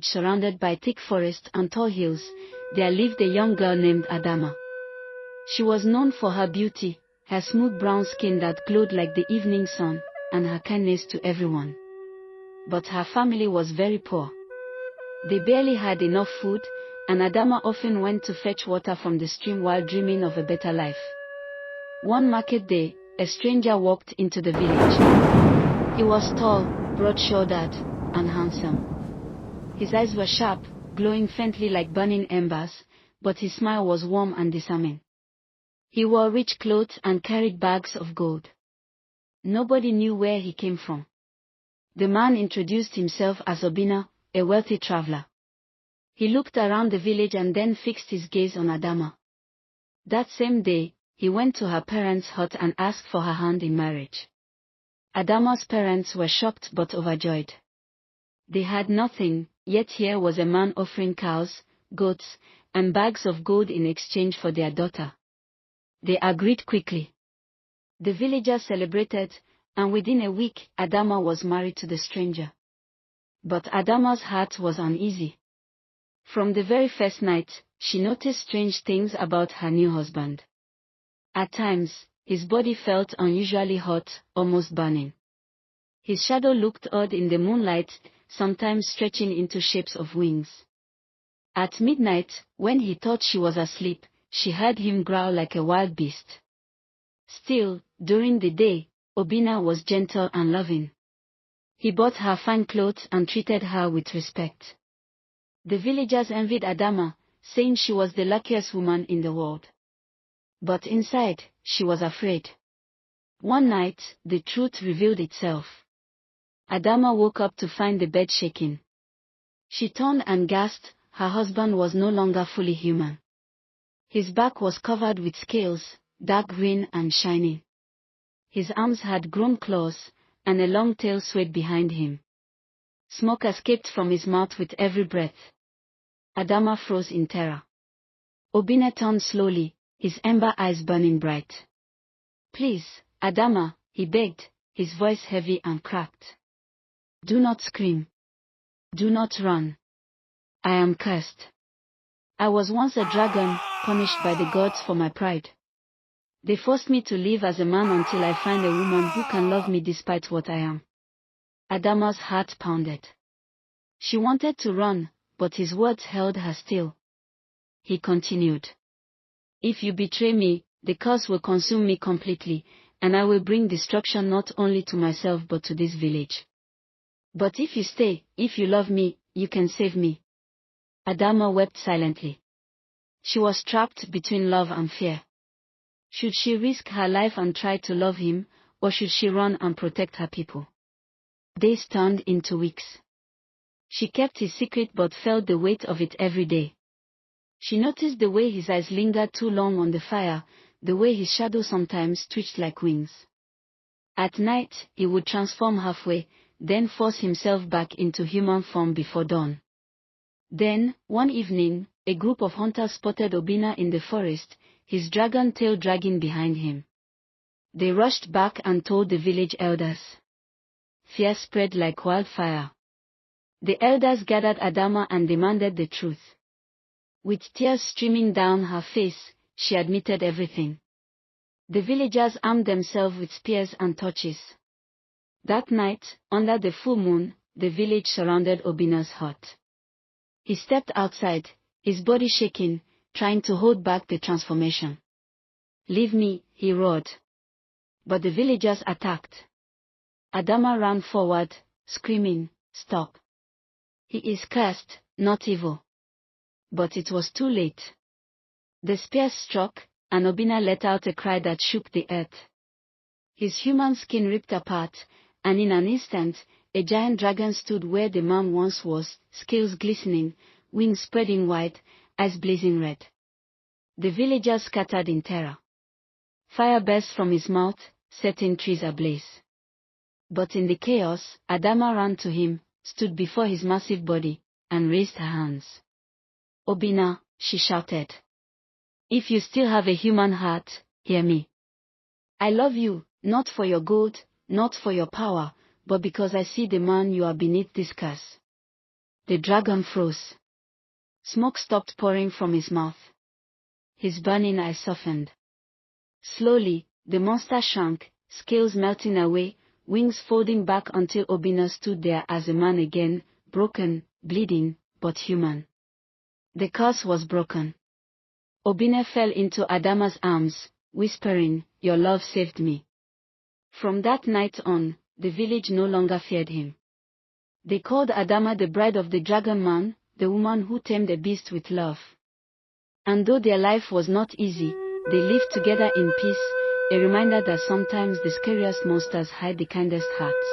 village surrounded by thick forests and tall hills, there lived a young girl named Adamma. She was known for her beauty, her smooth brown skin that glowed like the evening sun, and her kindness to everyone. But her family was very poor. They barely had enough food, and Adamma often went to fetch water from the stream while dreaming of a better life. One market day, a stranger walked into the village. He was tall, broad-shouldered, and handsome. His eyes were sharp, glowing faintly like burning embers, but his smile was warm and disarming. He wore rich clothes and carried bags of gold. Nobody knew where he came from. The man introduced himself as Obinna, a wealthy traveler. He looked around the village and then fixed his gaze on Adamma. That same day, he went to her parents' hut and asked for her hand in marriage. Adamma's parents were shocked but overjoyed. They had nothing, yet here was a man offering cows, goats, and bags of gold in exchange for their daughter. They agreed quickly. The villagers celebrated, and within a week, Adamma was married to the stranger. But Adamma's heart was uneasy. From the very first night, she noticed strange things about her new husband. At times, his body felt unusually hot, almost burning. His shadow looked odd in the moonlight, sometimes stretching into shapes of wings. At midnight, when he thought she was asleep, she heard him growl like a wild beast. Still, during the day, Obinna was gentle and loving. He bought her fine clothes and treated her with respect. The villagers envied Adamma, saying she was the luckiest woman in the world. But inside, she was afraid. One night, the truth revealed itself. Adamma woke up to find the bed shaking. She turned and gasped, her husband was no longer fully human. His back was covered with scales, dark green and shining. His arms had grown claws, and a long tail swayed behind him. Smoke escaped from his mouth with every breath. Adamma froze in terror. Obinna turned slowly, his amber eyes burning bright. "Please, Adamma," he begged, his voice heavy and cracked. "Do not scream. Do not run. I am cursed. I was once a dragon, punished by the gods for my pride. They forced me to live as a man until I find a woman who can love me despite what I am." Adamma's heart pounded. She wanted to run, but his words held her still. He continued. "If you betray me, the curse will consume me completely, and I will bring destruction not only to myself but to this village. But if you stay, if you love me, you can save me." Adamma wept silently. She was trapped between love and fear. Should she risk her life and try to love him, or should she run and protect her people? Days turned into weeks. She kept his secret but felt the weight of it every day. She noticed the way his eyes lingered too long on the fire, the way his shadow sometimes twitched like wings. At night, he would transform halfway, then force himself back into human form before dawn. Then, one evening, a group of hunters spotted Obinna in the forest, his dragon tail dragging behind him. They rushed back and told the village elders. Fear spread like wildfire. The elders gathered Adamma and demanded the truth. With tears streaming down her face, she admitted everything. The villagers armed themselves with spears and torches. That night, under the full moon, the village surrounded Obinna's hut. He stepped outside, his body shaking, trying to hold back the transformation. "Leave me," he roared. But the villagers attacked. Adamma ran forward, screaming, "Stop. He is cursed, not evil." But it was too late. The spears struck, and Obinna let out a cry that shook the earth. His human skin ripped apart, and in an instant, a giant dragon stood where the man once was, scales glistening, wings spreading wide, eyes blazing red. The villagers scattered in terror. Fire burst from his mouth, setting trees ablaze. But in the chaos, Adamma ran to him, stood before his massive body, and raised her hands. "Obinna," she shouted. "If you still have a human heart, hear me. I love you, not for your gold, not for your power, but because I see the man you are beneath this curse. The dragon froze. Smoke stopped pouring from his mouth. His burning eyes softened. Slowly, the monster shrank, scales melting away, wings folding back until Obinna stood there as a man again, broken, bleeding, but human. The curse was broken. Obinna fell into Adamma's arms, whispering, "Your love saved me." From that night on, the village no longer feared him. They called Adamma the bride of the dragon man, the woman who tamed a beast with love. And though their life was not easy, they lived together in peace, a reminder that sometimes the scariest monsters hide the kindest hearts.